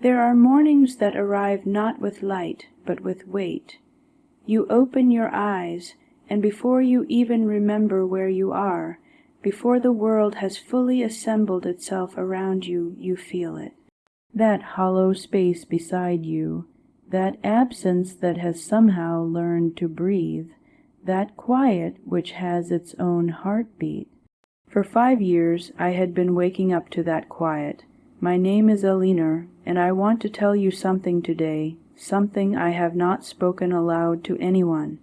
There are mornings that arrive not with light, but with weight. You open your eyes, and before you even remember where you are, before the world has fully assembled itself around you, you feel it. That hollow space beside you, that absence that has somehow learned to breathe, that quiet which has its own heartbeat. For 5 years I had been waking up to that quiet. My name is Elinor, and I want to tell you something today, something I have not spoken aloud to anyone.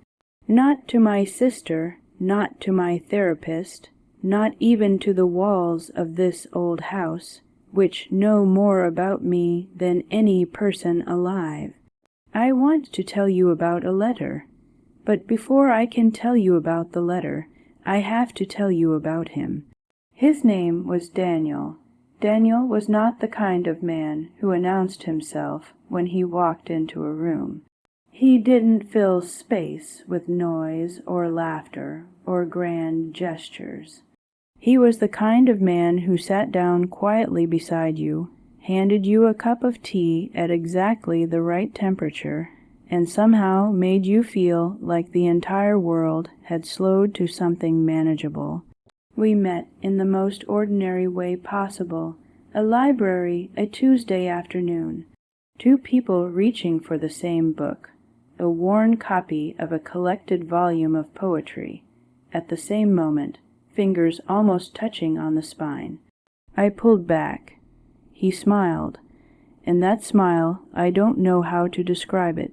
Not to my sister, not to my therapist, not even to the walls of this old house, which know more about me than any person alive. I want to tell you about a letter. But before I can tell you about the letter, I have to tell you about him. His name was Daniel. Daniel was not the kind of man who announced himself when he walked into a room. He didn't fill space with noise or laughter or grand gestures. He was the kind of man who sat down quietly beside you, handed you a cup of tea at exactly the right temperature, and somehow made you feel like the entire world had slowed to something manageable. We met in the most ordinary way possible, a library, a Tuesday afternoon. 2 people reaching for the same book, a worn copy of a collected volume of poetry. At the same moment, fingers almost touching on the spine. I pulled back. He smiled, and that smile, I don't know how to describe it,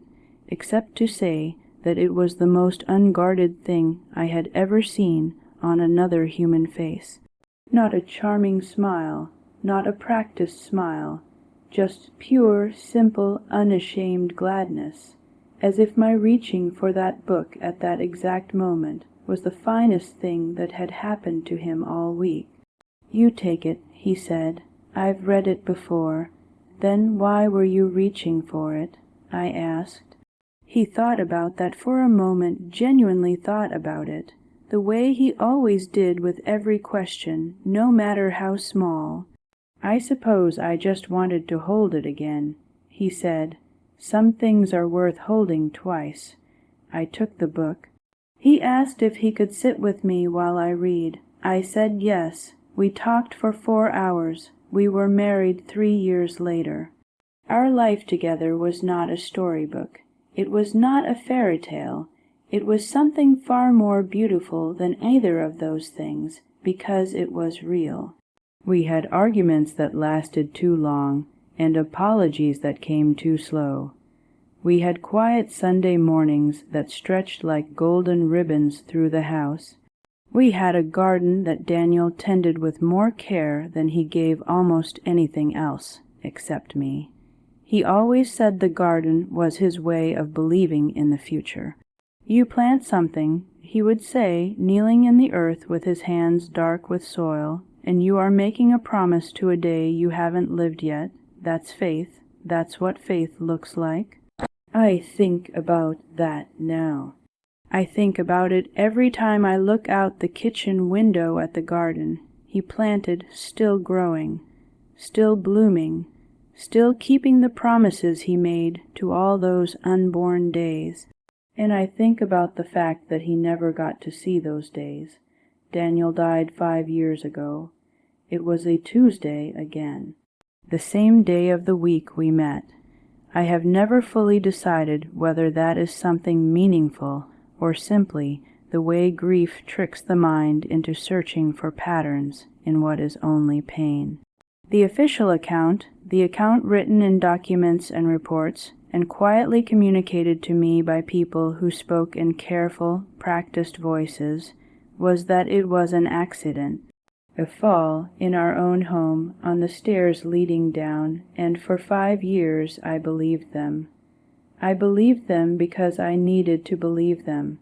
except to say that it was the most unguarded thing I had ever seen on another human face. Not a charming smile, not a practiced smile, just pure, simple, unashamed gladness, as if my reaching for that book at that exact moment was the finest thing that had happened to him all week. "You take it," he said. "I've read it before." "Then why were you reaching for it?" I asked. He thought about that for a moment, genuinely thought about it, the way he always did with every question, no matter how small. "I suppose I just wanted to hold it again," he said. "Some things are worth holding twice." I took the book. He asked if he could sit with me while I read. I said yes. We talked for 4 hours. We were married 3 years later. Our life together was not a storybook. It was not a fairy tale. It was something far more beautiful than either of those things, because it was real. We had arguments that lasted too long, and apologies that came too slow. We had quiet Sunday mornings that stretched like golden ribbons through the house. We had a garden that Daniel tended with more care than he gave almost anything else, except me. He always said the garden was his way of believing in the future. "You plant something," he would say, kneeling in the earth with his hands dark with soil, "and you are making a promise to a day you haven't lived yet. That's faith. That's what faith looks like." I think about that now. I think about it every time I look out the kitchen window at the garden he planted, still growing, still blooming, still keeping the promises he made to all those unborn days. And I think about the fact that he never got to see those days. Daniel died 5 years ago. It was a Tuesday again, the same day of the week we met. I have never fully decided whether that is something meaningful or simply the way grief tricks the mind into searching for patterns in what is only pain. The official account, the account written in documents and reports, and quietly communicated to me by people who spoke in careful, practiced voices, was that it was an accident, a fall in our own home on the stairs leading down, and for 5 years I believed them. I believed them because I needed to believe them.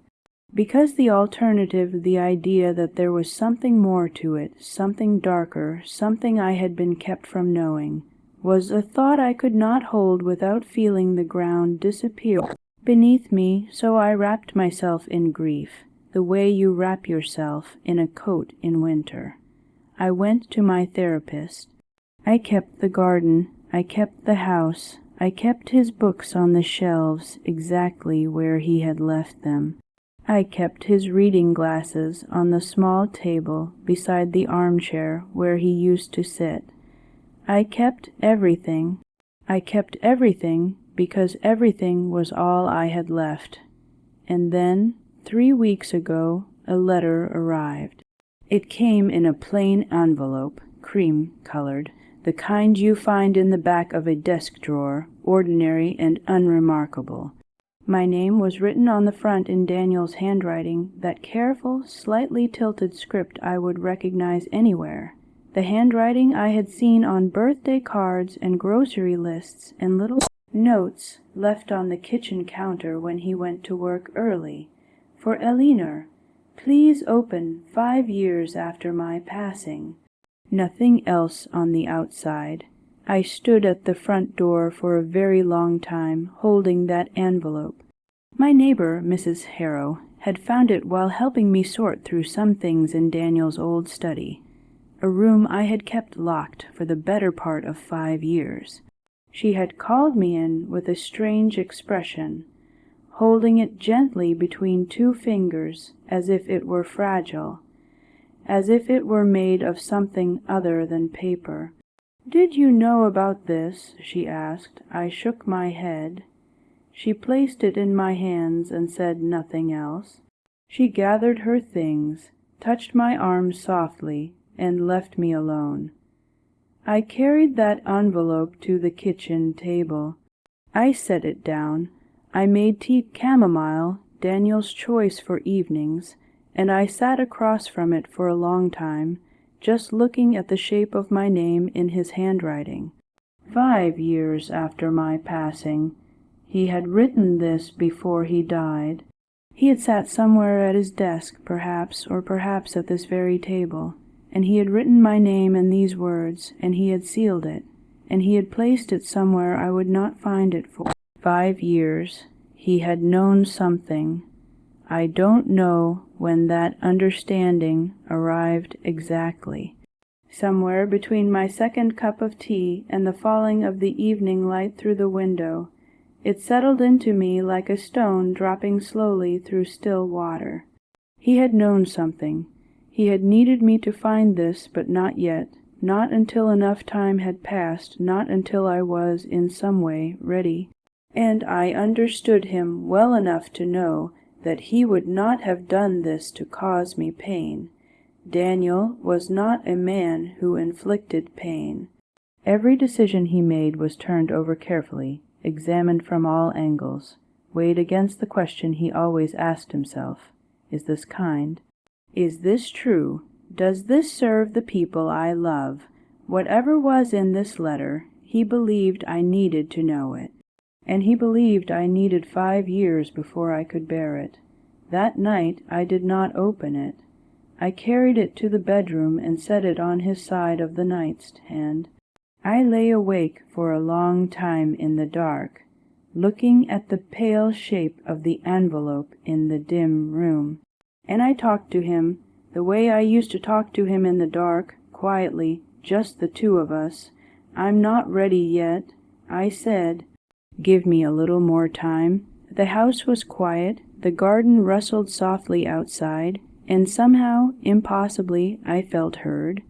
Because the alternative, the idea that there was something more to it, something darker, something I had been kept from knowing, was a thought I could not hold without feeling the ground disappear beneath me, so I wrapped myself in grief, the way you wrap yourself in a coat in winter. I went to my therapist. I kept the garden. I kept the house. I kept his books on the shelves exactly where he had left them. I kept his reading glasses on the small table beside the armchair where he used to sit. I kept everything. I kept everything because everything was all I had left. And then, 3 weeks ago, a letter arrived. It came in a plain envelope, cream-colored, the kind you find in the back of a desk drawer, ordinary and unremarkable. My name was written on the front in Daniel's handwriting, that careful, slightly tilted script I would recognize anywhere. The handwriting I had seen on birthday cards and grocery lists and little notes left on the kitchen counter when he went to work early. For Elinor, please open 5 years after my passing. Nothing else on the outside. I stood at the front door for a very long time, holding that envelope. My neighbor, Mrs. Harrow, had found it while helping me sort through some things in Daniel's old study, a room I had kept locked for the better part of 5 years. She had called me in with a strange expression, holding it gently between 2 fingers as if it were fragile, as if it were made of something other than paper. "Did you know about this?" she asked. I shook my head. She placed it in my hands and said nothing else. She gathered her things, touched my arm softly, and left me alone. I carried that envelope to the kitchen table. I set it down. I made tea chamomile, Daniel's choice for evenings, and I sat across from it for a long time, just looking at the shape of my name in his handwriting. 5 years after my passing. He had written this before he died. He had sat somewhere at his desk, perhaps, or perhaps at this very table, and he had written my name and these words, and he had sealed it, and he had placed it somewhere I would not find it for 5 years. He had known something. I don't know when that understanding arrived exactly. Somewhere between my second cup of tea and the falling of the evening light through the window, it settled into me like a stone dropping slowly through still water. He had known something. He had needed me to find this, but not yet, not until enough time had passed, not until I was, in some way, ready. And I understood him well enough to know that he would not have done this to cause me pain. Daniel was not a man who inflicted pain. Every decision he made was turned over carefully, examined from all angles, weighed against the question he always asked himself, "Is this kind? Is this true? Does this serve the people I love?" Whatever was in this letter, he believed I needed to know it, and he believed I needed 5 years before I could bear it. That night I did not open it. I carried it to the bedroom and set it on his side of the nightstand. I lay awake for a long time in the dark, looking at the pale shape of the envelope in the dim room. And I talked to him, the way I used to talk to him in the dark, quietly, just the 2 of us. "I'm not ready yet," I said. "Give me a little more time." The house was quiet, the garden rustled softly outside, and somehow, impossibly, I felt heard.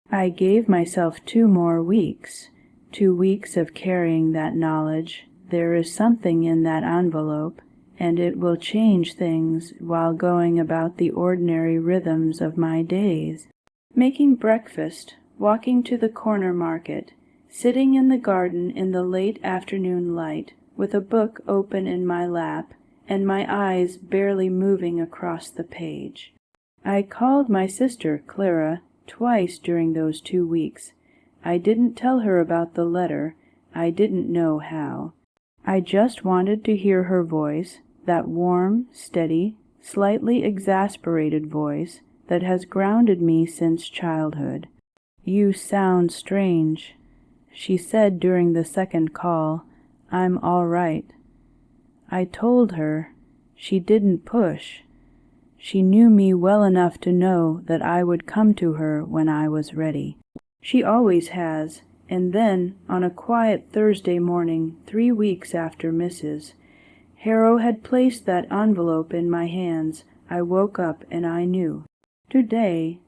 I gave myself 2 more weeks, 2 weeks of carrying that knowledge. There is something in that envelope, and it will change things while going about the ordinary rhythms of my days. Making breakfast, walking to the corner market, sitting in the garden in the late afternoon light, with a book open in my lap, and my eyes barely moving across the page. I called my sister, Clara, twice during those 2 weeks. I didn't tell her about the letter. I didn't know how. I just wanted to hear her voice, that warm, steady, slightly exasperated voice that has grounded me since childhood. "You sound strange," she said during the second call. "I'm all right." I told her. She didn't push. She knew me well enough to know that I would come to her when I was ready. She always has, And then, on a quiet Thursday morning, 3 weeks after Mrs. Harrow had placed that envelope in my hands, I woke up and I knew. Today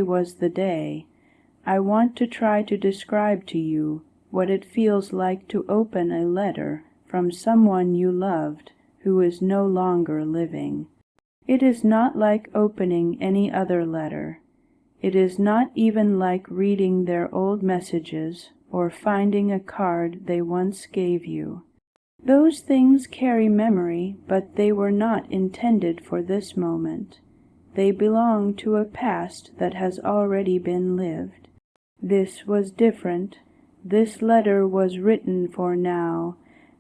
was the day. I want to try to describe to you what it feels like to open a letter from someone you loved who is no longer living. It is not like opening any other letter. It is not even like reading their old messages or finding a card they once gave you. Those things carry memory, but they were not intended for this moment. They belong to a past that has already been lived. This was different. This letter was written for now,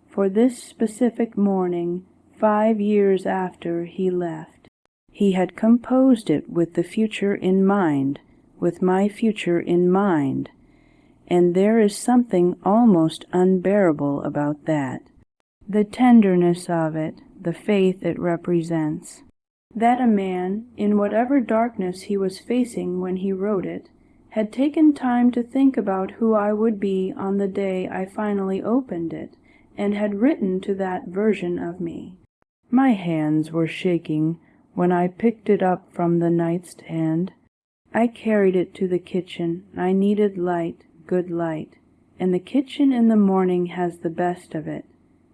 for this specific morning, 5 years after he left. He had composed it with the future in mind, with my future in mind, and there is something almost unbearable about that. The tenderness of it, the faith it represents. That a man, in whatever darkness he was facing when he wrote it, had taken time to think about who I would be on the day I finally opened it, and had written to that version of me. My hands were shaking when I picked it up from the nightstand. I carried it to the kitchen. I needed light, good light, and the kitchen in the morning has the best of it.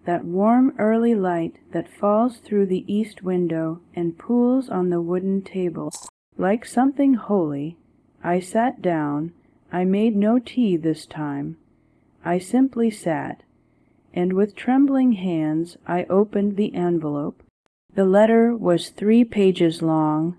That warm early light that falls through the east window and pools on the wooden table, like something holy. I sat down. I made no tea this time. I simply sat, and with trembling hands I opened the envelope. The letter was 3 pages long,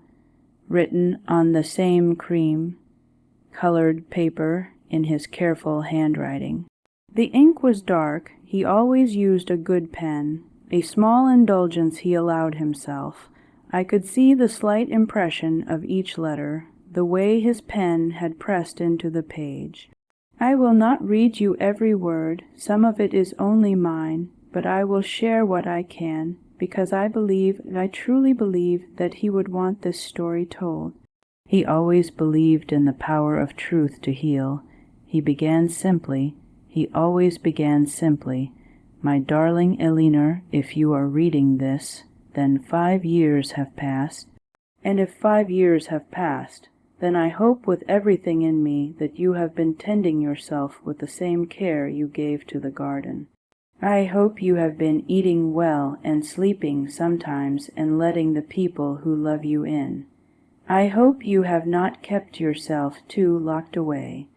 written on the same cream-colored paper in his careful handwriting. The ink was dark. He always used a good pen, a small indulgence he allowed himself. I could see the slight impression of each letter, the way his pen had pressed into the page. I will not read you every word. Some of it is only mine, but I will share what I can, because I truly believe that he would want this story told. He always believed in the power of truth to heal. He always began simply, "My darling Elinor, if you are reading this, then 5 years have passed. And if 5 years have passed, then I hope with everything in me that you have been tending yourself with the same care you gave to the garden. I hope you have been eating well and sleeping sometimes and letting the people who love you in. I hope you have not kept yourself too locked away."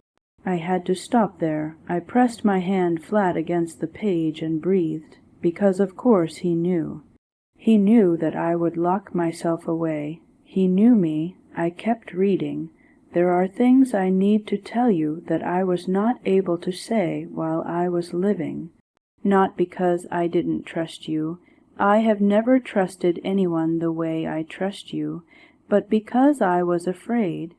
I had to stop there. I pressed my hand flat against the page and breathed, because of course he knew. He knew that I would lock myself away. He knew me. I kept reading. There are things I need to tell you that I was not able to say while I was living. Not because I didn't trust you. I have never trusted anyone the way I trust you, but because I was afraid.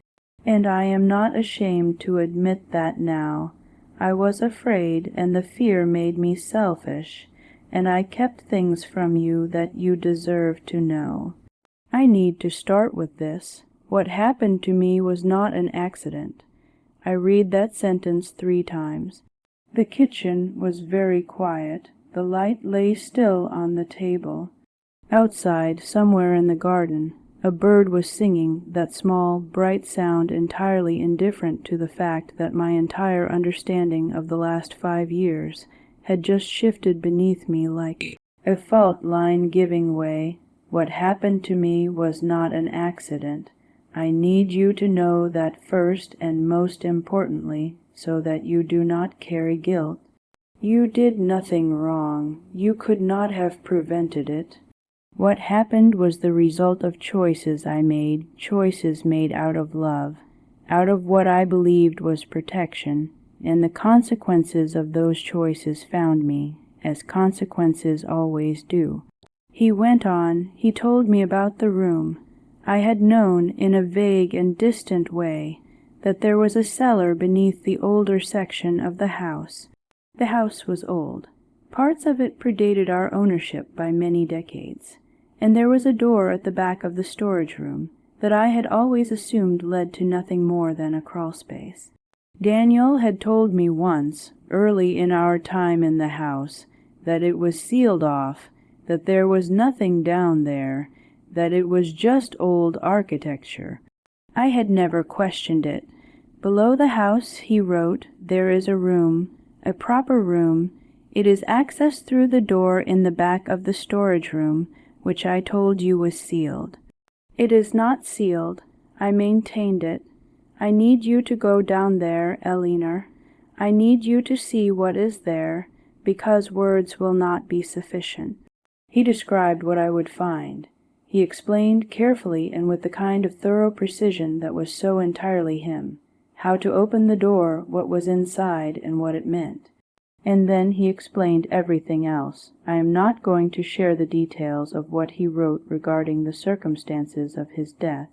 And I am not ashamed to admit that now. I was afraid, and the fear made me selfish, and I kept things from you that you deserve to know. I need to start with this. What happened to me was not an accident. I read that sentence 3 times. The kitchen was very quiet. The light lay still on the table. Outside, somewhere in the garden, a bird was singing, that small, bright sound entirely indifferent to the fact that my entire understanding of the last 5 years had just shifted beneath me like a fault line giving way. What happened to me was not an accident. I need you to know that first and most importantly, so that you do not carry guilt. You did nothing wrong. You could not have prevented it. What happened was the result of choices I made, choices made out of love, out of what I believed was protection, and the consequences of those choices found me, as consequences always do. He went on. He told me about the room. I had known, in a vague and distant way, that there was a cellar beneath the older section of the house. The house was old. Parts of it predated our ownership by many decades, and there was a door at the back of the storage room that I had always assumed led to nothing more than a crawlspace. Daniel had told me once, early in our time in the house, that it was sealed off, that there was nothing down there, that it was just old architecture. I had never questioned it. Below the house, he wrote, there is a room, a proper room. It is accessed through the door in the back of the storage room, which I told you was sealed. It is not sealed. I maintained it. I need you to go down there, Elinor. I need you to see what is there, because words will not be sufficient. He described what I would find. He explained carefully and with the kind of thorough precision that was so entirely him, how to open the door, what was inside, and what it meant. And then he explained everything else. I am not going to share the details of what he wrote regarding the circumstances of his death.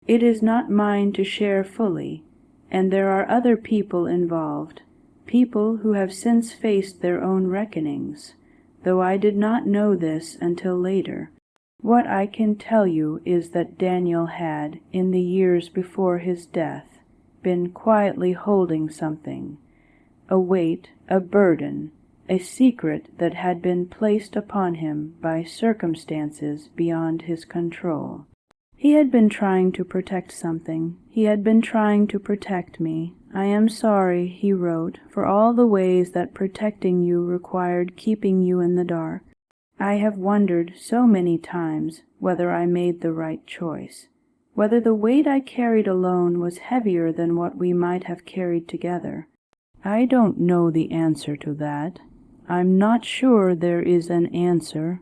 It is not mine to share fully, and there are other people involved, people who have since faced their own reckonings, though I did not know this until later. What I can tell you is that Daniel had, in the years before his death, been quietly holding something, a weight, a burden, a secret that had been placed upon him by circumstances beyond his control. He had been trying to protect something. He had been trying to protect me. I am sorry, he wrote, for all the ways that protecting you required keeping you in the dark. I have wondered so many times whether I made the right choice, whether the weight I carried alone was heavier than what we might have carried together. I don't know the answer to that. I'm not sure there is an answer.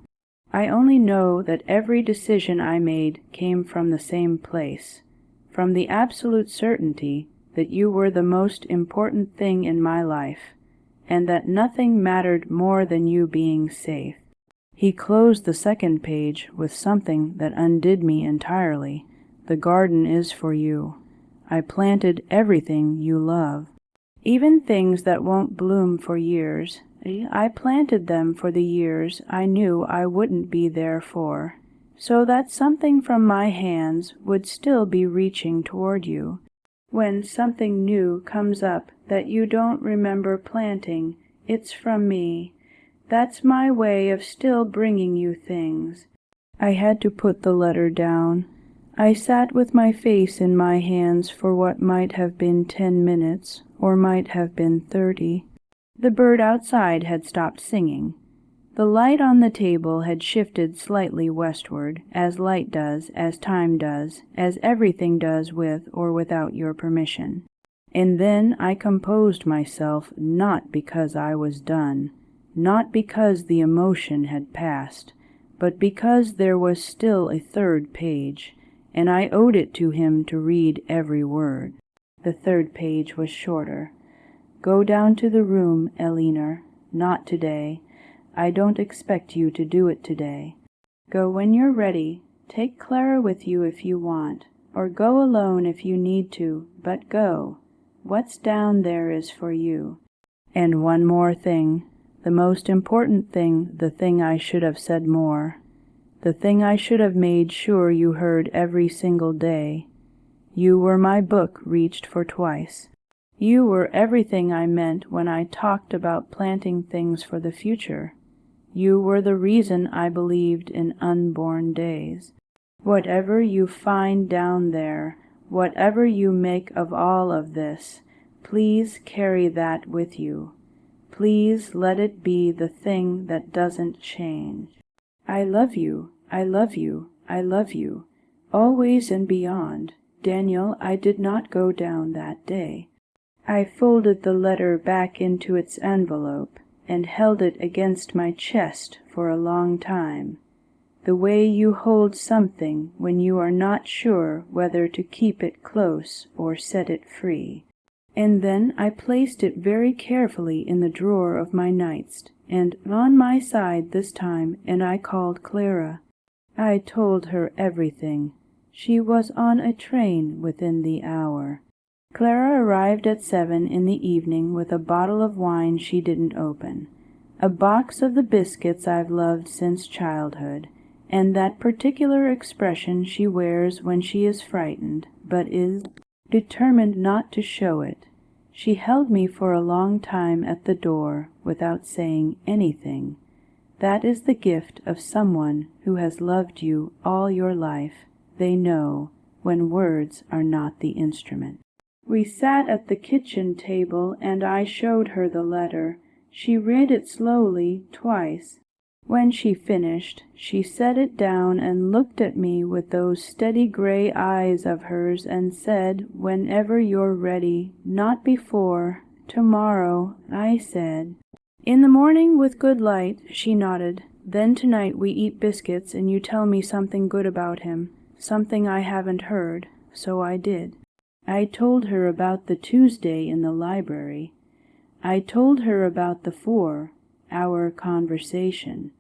I only know that every decision I made came from the same place, from the absolute certainty that you were the most important thing in my life, and that nothing mattered more than you being safe. He closed the second page with something that undid me entirely. The garden is for you. I planted everything you love. Even things that won't bloom for years. I planted them for the years I knew I wouldn't be there for, so that something from my hands would still be reaching toward you. When something new comes up that you don't remember planting, it's from me. That's my way of still bringing you things. I had to put the letter down. I sat with my face in my hands for what might have been 10 minutes, or might have been 30. The bird outside had stopped singing. The light on the table had shifted slightly westward, as light does, as time does, as everything does with or without your permission. And then I composed myself not because I was done, not because the emotion had passed, but because there was still a third page, and I owed it to him to read every word. The third page was shorter. Go down to the room, Elinor. Not today. I don't expect you to do it today. Go when you're ready. Take Clara with you if you want, or go alone if you need to, but go. What's down there is for you. And one more thing, the most important thing, the thing I should have said more, the thing I should have made sure you heard every single day. You were my book reached for twice. You were everything I meant when I talked about planting things for the future. You were the reason I believed in unborn days. Whatever you find down there, whatever you make of all of this, please carry that with you. Please let it be the thing that doesn't change. I love you, I love you, I love you, always and beyond. Daniel, I did not go down that day. I folded the letter back into its envelope and held it against my chest for a long time, the way you hold something when you are not sure whether to keep it close or set it free. And then I placed it very carefully in the drawer of my nightstand, and on my side this time, and I called Clara. I told her everything. She was on a train within the hour. Clara arrived at 7 in the evening with a bottle of wine she didn't open, a box of the biscuits I've loved since childhood, and that particular expression she wears when she is frightened, but is determined not to show it. She held me for a long time at the door without saying anything. That is the gift of someone who has loved you all your life. They know when words are not the instrument. We sat at the kitchen table, and I showed her the letter. She read it slowly twice. When she finished, she set it down and looked at me with those steady gray eyes of hers and said, "Whenever you're ready, not before. Tomorrow," I said. "In the morning with good light," she nodded. "Then tonight we eat biscuits and you tell me something good about him, something I haven't heard." So I did. I told her about the Tuesday in the library. I told her about the 4-hour conversation.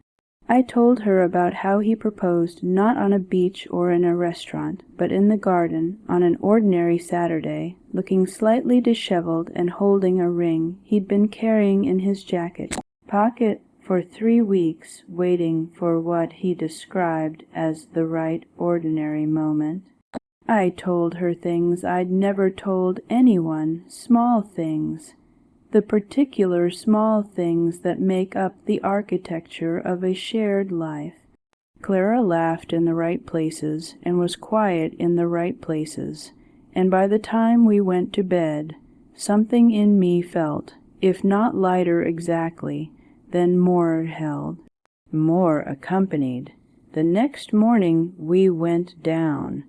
I told her about how he proposed not on a beach or in a restaurant, but in the garden on an ordinary Saturday, looking slightly disheveled and holding a ring he'd been carrying in his jacket pocket for 3 weeks, waiting for what he described as the right ordinary moment. I told her things I'd never told anyone, small things, the particular small things that make up the architecture of a shared life. Clara laughed in the right places and was quiet in the right places, and by the time we went to bed, something in me felt, if not lighter exactly, then more held, more accompanied. The next morning we went down.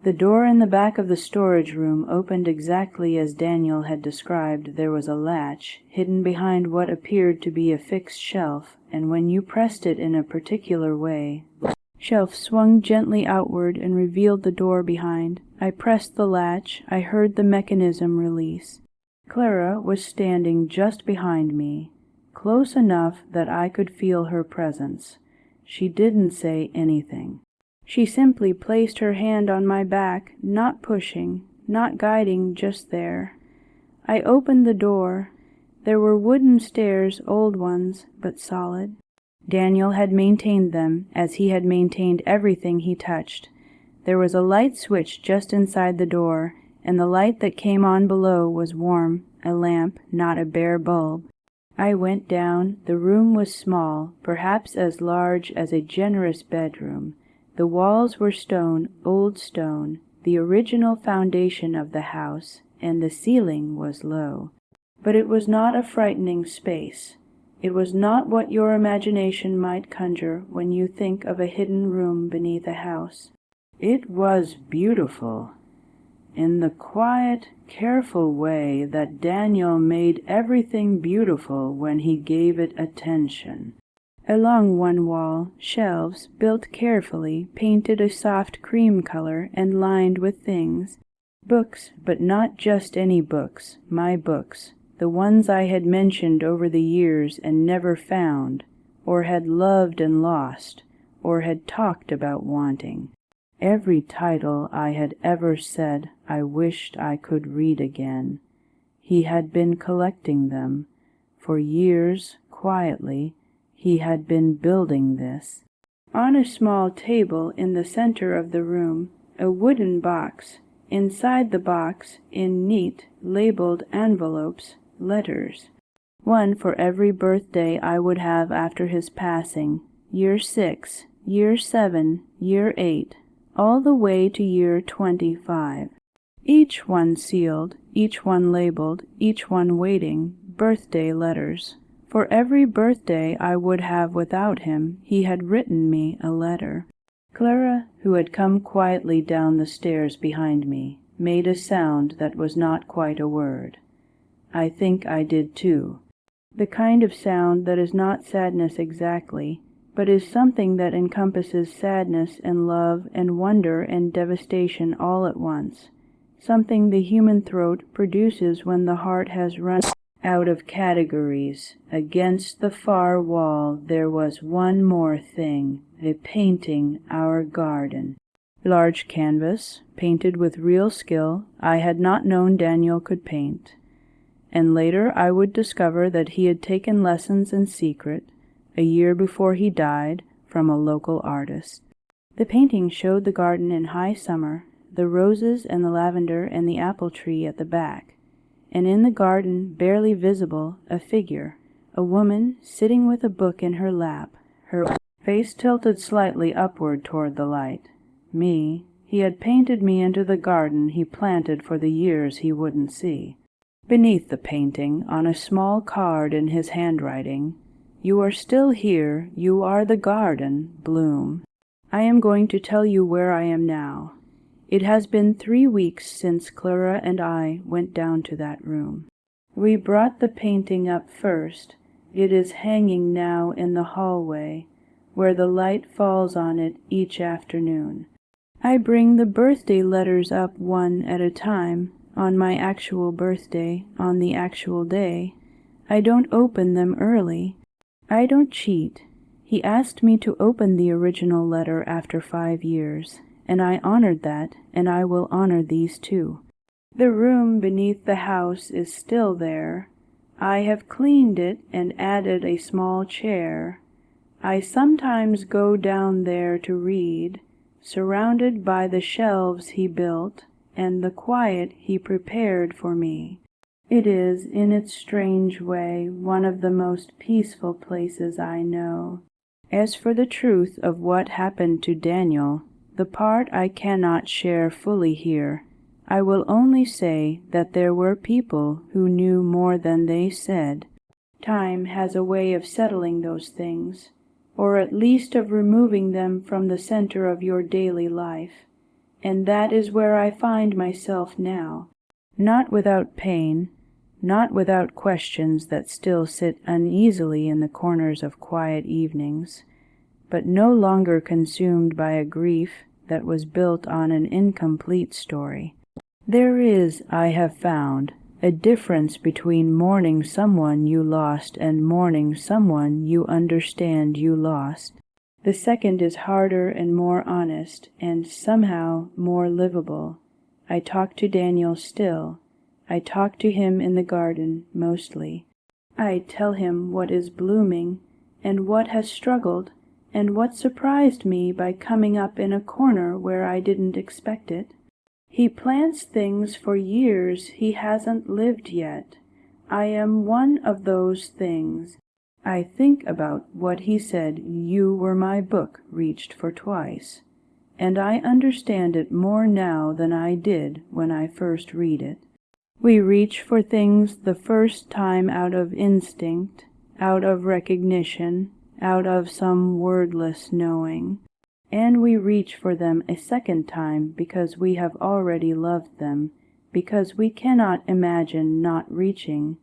The door in the back of the storage room opened exactly as Daniel had described. There was a latch hidden behind what appeared to be a fixed shelf, and when you pressed it in a particular way, the shelf swung gently outward and revealed the door behind. I pressed the latch. I heard the mechanism release. Clara was standing just behind me, close enough that I could feel her presence. She didn't say anything. She simply placed her hand on my back, not pushing, not guiding, just there. I opened the door. There were wooden stairs, old ones, but solid. Daniel had maintained them, as he had maintained everything he touched. There was a light switch just inside the door, and the light that came on below was warm, a lamp, not a bare bulb. I went down. The room was small, perhaps as large as a generous bedroom. The walls were stone, old stone, the original foundation of the house, and the ceiling was low. But it was not a frightening space. It was not what your imagination might conjure when you think of a hidden room beneath a house. It was beautiful, in the quiet, careful way that Daniel made everything beautiful when he gave it attention. Along one wall, shelves, built carefully, painted a soft cream color and lined with things. Books, but not just any books, my books, the ones I had mentioned over the years and never found, or had loved and lost, or had talked about wanting. Every title I had ever said I wished I could read again. He had been collecting them. For years, quietly, he had been building this. On a small table in the center of the room, a wooden box. Inside the box, in neat, labeled envelopes, letters. One for every birthday I would have after his passing. Year 6, year 7, year 8, all the way to year 25. Each one sealed, each one labeled, each one waiting, birthday letters. For every birthday I would have without him, he had written me a letter. Clara, who had come quietly down the stairs behind me, made a sound that was not quite a word. I think I did too. The kind of sound that is not sadness exactly, but is something that encompasses sadness and love and wonder and devastation all at once. Something the human throat produces when the heart has run out of categories. Against the far wall there was one more thing, a painting, our garden. Large canvas, painted with real skill. I had not known Daniel could paint. And later I would discover that he had taken lessons in secret, a year before he died, from a local artist. The painting showed the garden in high summer, the roses and the lavender and the apple tree at the back. and in the garden, barely visible, a figure, a woman sitting with a book in her lap, her face tilted slightly upward toward the light. Me, he had painted me into the garden he planted for the years he wouldn't see. Beneath the painting, on a small card in his handwriting, "You are still here, you are the garden, bloom." I am going to tell you where I am now. It has been 3 weeks since Clara and I went down to that room. We brought the painting up first. It is hanging now in the hallway, where the light falls on it each afternoon. I bring the birthday letters up one at a time, on my actual birthday, on the actual day. I don't open them early. I don't cheat. He asked me to open the original letter after 5 years, and I honored that, and I will honor these too. The room beneath the house is still there. I have cleaned it and added a small chair. I sometimes go down there to read, surrounded by the shelves he built and the quiet he prepared for me. It is, in its strange way, one of the most peaceful places I know. As for the truth of what happened to Daniel, the part I cannot share fully here, I will only say that there were people who knew more than they said. Time has a way of settling those things, or at least of removing them from the center of your daily life, and that is where I find myself now, not without pain, not without questions that still sit uneasily in the corners of quiet evenings, but no longer consumed by a grief that was built on an incomplete story. There is, I have found, a difference between mourning someone you lost and mourning someone you understand you lost. The second is harder and more honest, and somehow more livable. I talk to Daniel still. I talk to him in the garden, mostly. I tell him what is blooming, and what has struggled, and what surprised me by coming up in a corner where I didn't expect it. He plants things for years he hasn't lived yet. I am one of those things. I think about what he said "You were my book" reached for twice, and I understand it more now than I did when I first read it. We reach for things the first time out of instinct, out of recognition, out of some wordless knowing, and we reach for them a second time because we have already loved them, because we cannot imagine not reaching.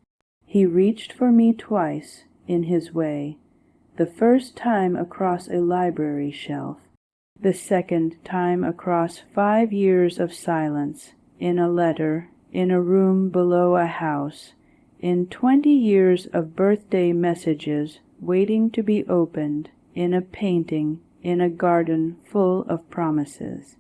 He reached for me twice, in his way, the first time across a library shelf, the second time across 5 years of silence, in a letter, in a room below a house, in 20 years of birthday messages waiting to be opened, in a painting, in a garden full of promises.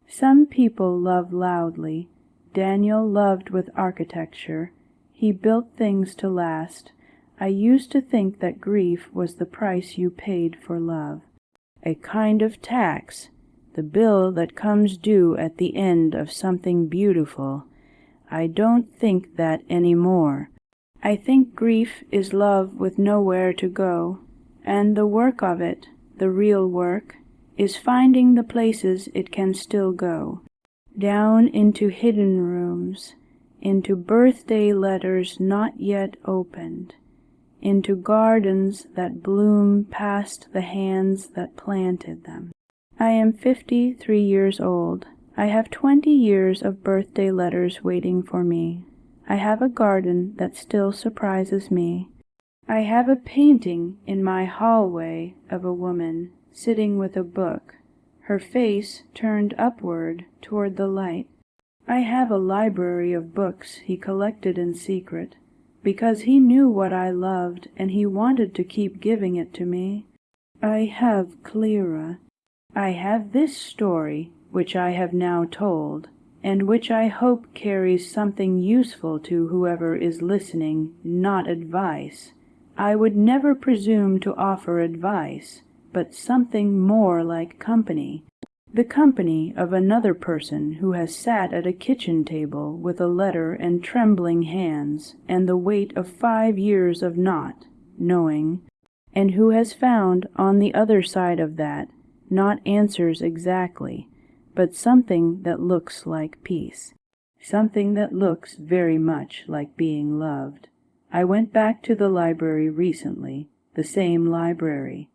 Some people love loudly. Daniel loved with architecture. He built things to last. I used to think that grief was the price you paid for love, a kind of tax, the bill that comes due at the end of something beautiful. I don't think that any more. I think grief is love with nowhere to go, and the work of it, the real work, is finding the places it can still go, down into hidden rooms, into birthday letters not yet opened, into gardens that bloom past the hands that planted them. I am 53 years old. I have 20 years of birthday letters waiting for me. I have a garden that still surprises me. I have a painting in my hallway of a woman sitting with a book, her face turned upward toward the light. I have a library of books he collected in secret, because he knew what I loved and he wanted to keep giving it to me. I have Clara. I have this story, which I have now told, and which I hope carries something useful to whoever is listening, not advice. I would never presume to offer advice, but something more like company. the company of another person who has sat at a kitchen table with a letter and trembling hands and the weight of 5 years of not knowing, and who has found on the other side of that not answers exactly, but something that looks like peace, something that looks very much like being loved. I went back to the library recently, the same library,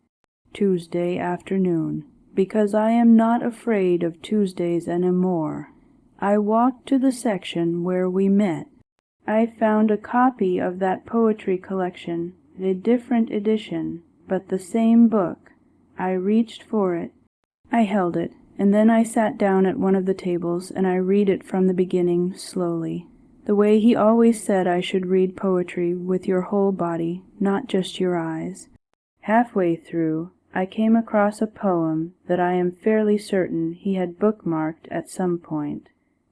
Tuesday afternoon, because I am not afraid of Tuesdays any more. I walked to the section where we met. I found a copy of that poetry collection, a different edition, but the same book. I reached for it. I held it, and then I sat down at one of the tables, and I read it from the beginning slowly, the way he always said I should read poetry with your whole body, not just your eyes. Halfway through, I came across a poem that I am fairly certain he had bookmarked at some point.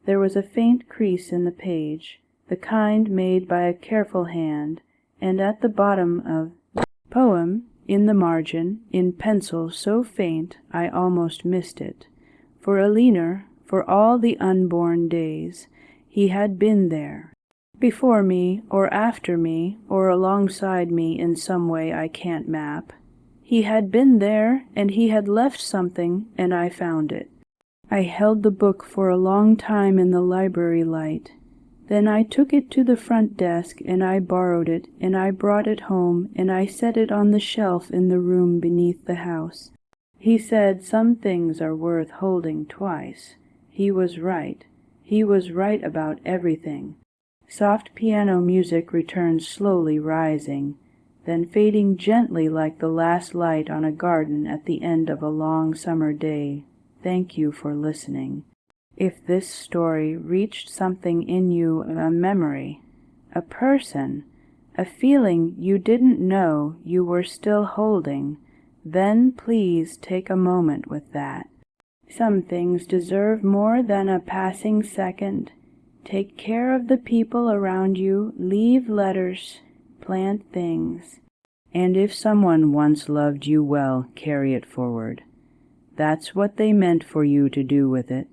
There was a faint crease in the page, the kind made by a careful hand, and at the bottom of the poem, in the margin, in pencil so faint I almost missed it. For Aline, for all the unborn days, he had been there, before me or after me or alongside me in some way I can't map. He had been there, and he had left something, and I found it. I held the book for a long time in the library light. Then I took it to the front desk, and I borrowed it, and I brought it home, and I set it on the shelf in the room beneath the house. He said some things are worth holding twice. He was right. He was right about everything. Soft piano music returned slowly rising, then fading gently like the last light on a garden at the end of a long summer day. Thank you for listening. If this story reached something in you, a memory, a person, a feeling you didn't know you were still holding, then please take a moment with that. Some things deserve more than a passing second. Take care of the people around you, leave letters, plant things. And if someone once loved you well, carry it forward. That's what they meant for you to do with it.